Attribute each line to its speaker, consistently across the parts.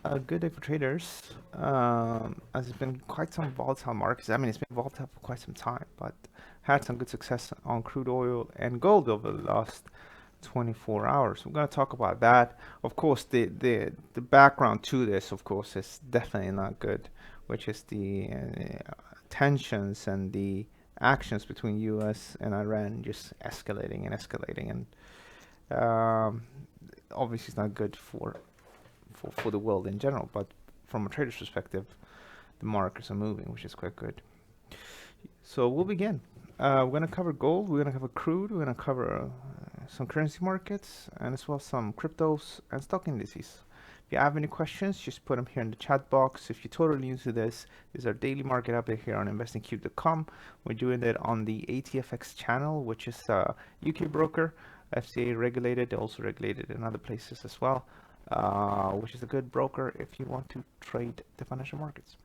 Speaker 1: A good day for traders. As it's been quite some volatile markets. I mean, it's been volatile for quite some time, but had some good success on crude oil and gold over the last 24 hours. We're going to talk about that. Of course, the background to this, of course, is definitely not good, which is the tensions and the actions between U.S. and Iran just escalating and escalating, and obviously it's not good for the world in general, but from a trader's perspective, the markets are moving, which is quite good. So we'll begin. We're going to cover gold, we're going to cover crude, we're going to cover some currency markets, and as well some cryptos and stock indices. If you have any questions, just put them here in the chat box. If you're totally new to this is our daily market update here on investingcube.com. We're doing it on the ATFX channel, which is a UK broker, FCA regulated, also regulated in other places as well. Which is a good broker if you want to trade the financial markets.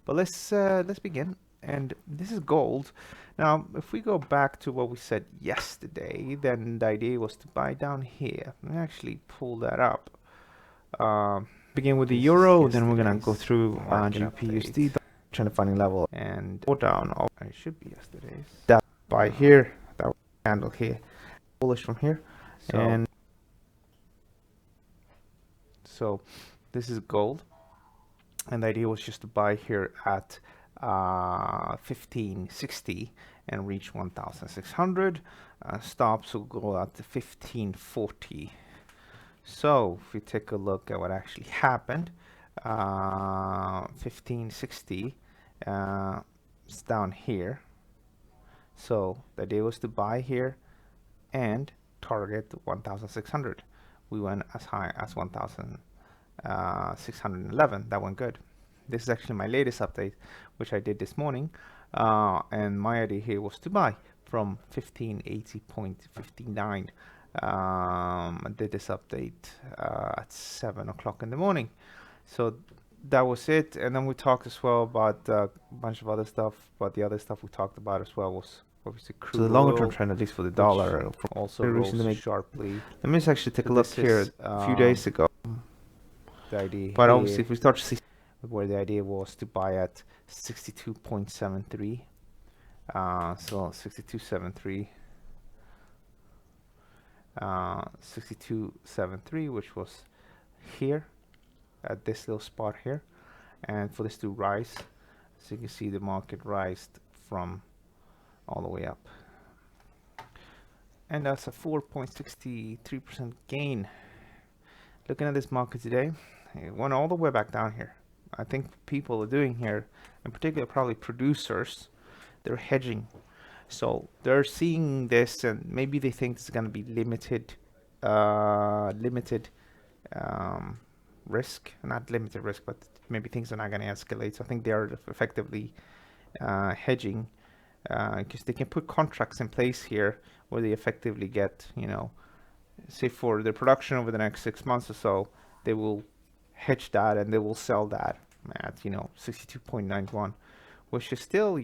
Speaker 1: But let's begin. And this is gold. Now, if we go back to what we said yesterday, then the idea was to buy down here. Let me actually pull that up. Begin with the euro, then we're gonna go through GBP/USD, trying to find a level and go down. Oh, it should be yesterday's. That buy here, that candle here, bullish from here, and so this is gold, and the idea was just to buy here at 1560 and reach 1600. Stops will go out to 1540. So if we take a look at what actually happened, 1560 is down here. So the idea was to buy here and target 1600. We went as high as 1611. That went good. This is actually my latest update, which I did this morning, and my idea here was to buy from 1580.59. I did this update at 7 o'clock in the morning. So that was it, and then we talked as well about a bunch of other stuff, but the other stuff we talked about as well was obviously crude. So the longer term trend, at least for the dollar, also rose sharply. Let me just actually take a look here a few days ago. The idea, but obviously if we start to see where the idea was to buy at 62.73, so 62.73, 62.73, which was here at this little spot here, and for this to rise, so you can see the market rised from all the way up, and that's a 4.63% gain. Looking at this market today, it went all the way back down here. I think people are doing here, in particular probably producers, they're hedging. So they're seeing this, and maybe they think it's going to be limited risk, not limited risk, but maybe things are not going to escalate. So I think they are effectively hedging, because they can put contracts in place here where they effectively get, say for their production over the next 6 months or so, they will hedge that and they will sell that at 62.91, which is still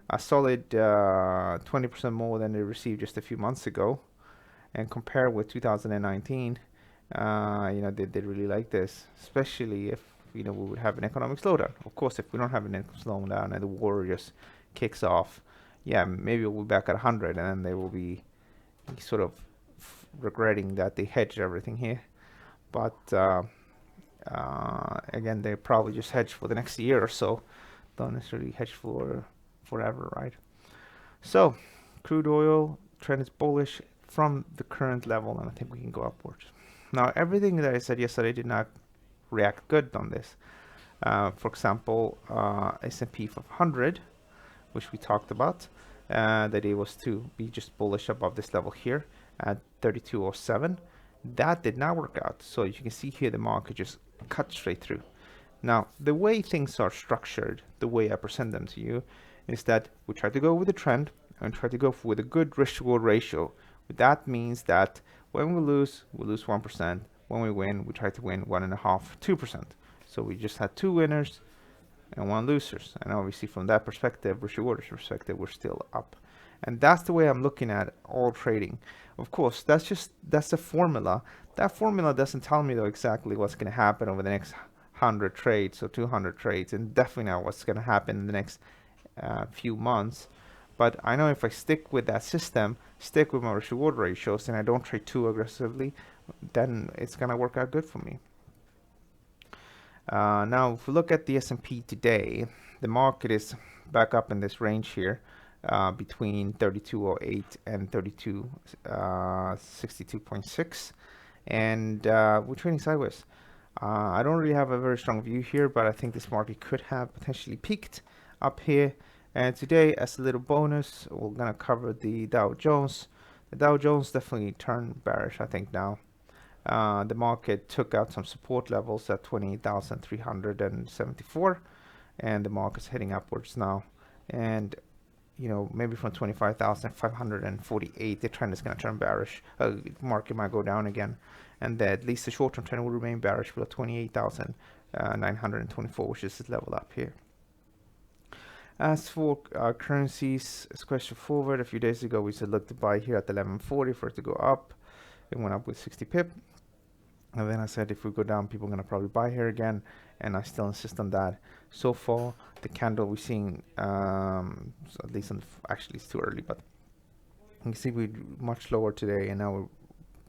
Speaker 1: a solid 20% more than they received just a few months ago. And compare with 2019, they really like this, especially if we would have an economic slowdown. Of course, if we don't have an economic slowdown and the war just kicks off, yeah, maybe we'll be back at 100, and then they will be sort of regretting that they hedged everything here. But again, they probably just hedge for the next year or so, don't necessarily hedge for forever, right? So crude oil trend is bullish from the current level, and I think we can go upwards. Now, everything that I said yesterday did not react good on this. For example, S&P 500, which we talked about, that it was to be just bullish above this level here at 3207. That did not work out. So as you can see here, the market just cut straight through. Now, the way things are structured, the way I present them to you, is that we try to go with the trend and try to go with a good risk-reward ratio. That means that when we lose 1%. When we win, we try to win 1.5%, 2%. So we just had 2 winners and 1 losers. And obviously from that perspective, risk-reward perspective, we're still up. And that's the way I'm looking at all trading. Of course, that's a formula. That formula doesn't tell me though exactly what's going to happen over the next 100 trades or 200 trades, and definitely not what's going to happen in the next few months. But I know if I stick with that system, stick with my risk reward ratios, and I don't trade too aggressively, then it's going to work out good for me. Now, if we look at the S&P today, the market is back up in this range here between 3208 and 3262.6, and we're trading sideways. I don't really have a very strong view here, but I think this market could have potentially peaked up here. And today, as a little bonus, we're gonna cover the Dow Jones. The Dow Jones definitely turned bearish, I think now. The market took out some support levels at 28,374, and the market's heading upwards now. And you know, maybe from 25,548, the trend is going to turn bearish. Market might go down again, and at least the short-term trend will remain bearish below 28,924, which is this level up here. As for currencies, it's quite straightforward. A few days ago, we said look to buy here at 1140 for it to go up. It went up with 60 pip. And then I said if we go down, people are going to probably buy here again, and I still insist on that. So far, the candle we're seeing, so at least actually it's too early, but you can see we're much lower today, and now we're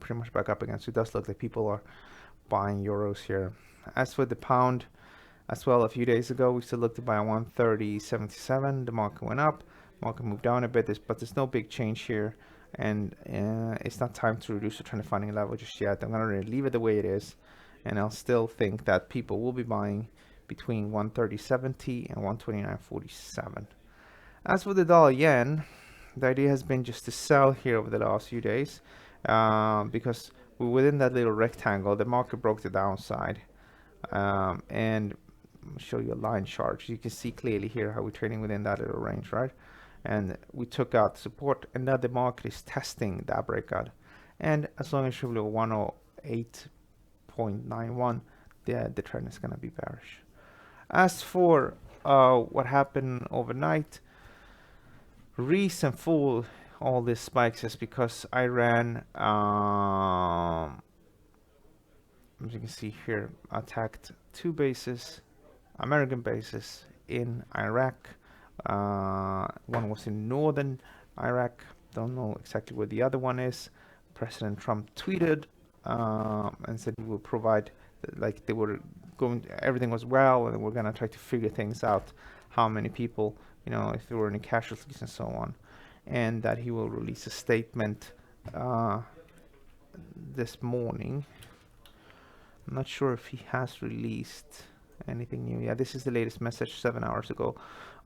Speaker 1: pretty much back up again. So it does look like people are buying euros here. As for the pound, as well, a few days ago, we still looked to buy on 130.77. The market went up, market moved down a bit, but there's no big change here. And it's not time to reduce the trend funding level just yet. I'm going to leave it the way it is, and I'll still think that people will be buying between 130.70 and 129.47. As for the dollar yen, the idea has been just to sell here over the last few days because we're within that little rectangle. The market broke the downside, and I'll show you a line chart. You can see clearly here how we're trading within that little range, right? And we took out support, and now the market is testing that breakout. And as long as you're below 108.91, the trend is going to be bearish. As for what happened overnight, reason for all these spikes is because Iran, as you can see here, attacked two bases, American bases in Iraq. One was in northern Iraq. Don't know exactly where the other one is. President Trump tweeted and said he will provide, like they were going, everything was well, and we're gonna try to figure things out, how many people, you know, if there were any casualties and so on, and that he will release a statement this morning. I'm not sure if he has released anything new. Yeah, this is the latest message 7 hours ago.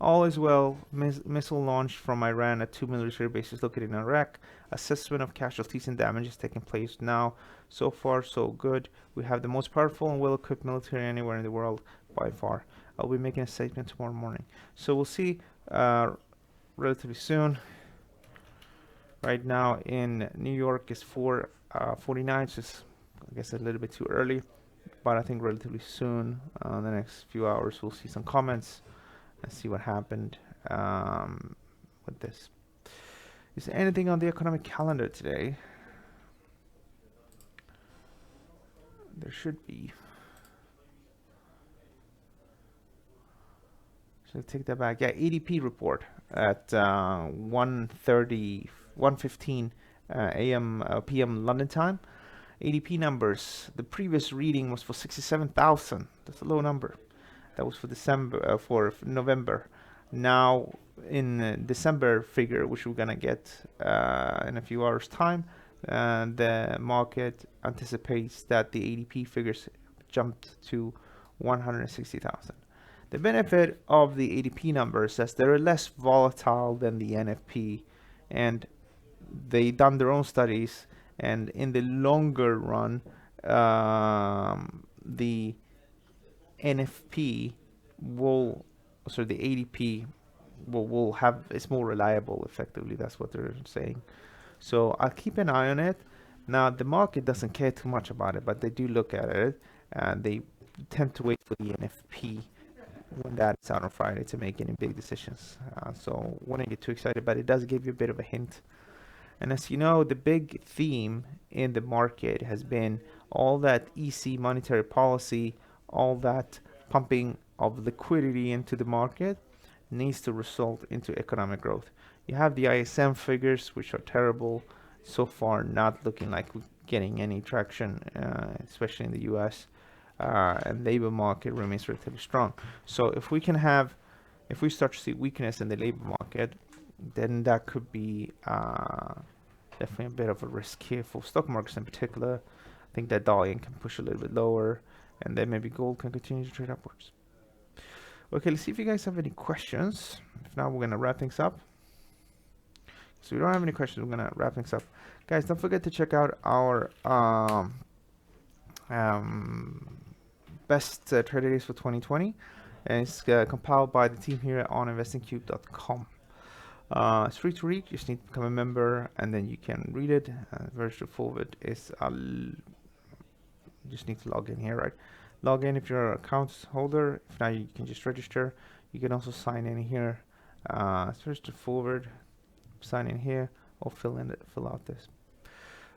Speaker 1: All is well. Missile launched from Iran at two military bases located in Iraq. Assessment of casualties and damage is taking place now. So far, so good. We have the most powerful and well-equipped military anywhere in the world by far. I'll be making a statement tomorrow morning. So we'll see relatively soon. Right now in New York is 4:49, so it's, I guess, a little bit too early. But I think relatively soon, in the next few hours, we'll see some comments and see what happened with this. Is there anything on the economic calendar today? There should be. So take that back. Yeah, ADP report at 1:15 a.m. p.m. London time. ADP numbers. The previous reading was for 67,000. That's a low number. That was for December, for November. Now, in December figure, which we're gonna get in a few hours' time, the market anticipates that the ADP figures jumped to 160,000. The benefit of the ADP numbers is they're less volatile than the NFP, and they done their own studies. And in the longer run, the NFP will, so the ADP will have, it's more reliable effectively. That's what they're saying. So I'll keep an eye on it. Now the market doesn't care too much about it, but they do look at it, and they tend to wait for the NFP when that's out on Friday to make any big decisions. So wouldn't get too excited, but it does give you a bit of a hint. And as you know, the big theme in the market has been all that EC monetary policy, all that pumping of liquidity into the market needs to result into economic growth. You have the ISM figures, which are terrible so far, not looking like getting any traction, especially in the US. And labor market remains relatively strong. So if we start to see weakness in the labor market, then that could be definitely a bit of a risk here for stock markets in particular. I think that Dalian can push a little bit lower, and then maybe gold can continue to trade upwards. Okay, let's see if you guys have any questions. If not, we're gonna wrap things up. So we don't have any questions. We're gonna wrap things up, guys. Don't forget to check out our best trade ideas for 2020, and it's compiled by the team here on investingcube.com. It's free to read. You just need to become a member, and then you can read it. Very straightforward. You just need to log in here, right? Log in if you're an account holder. If not, you can just register. You can also sign in here. It's very straightforward. Sign in here or fill out this.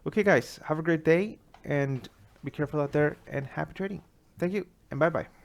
Speaker 1: Okay, guys, have a great day and be careful out there and happy trading. Thank you and bye bye.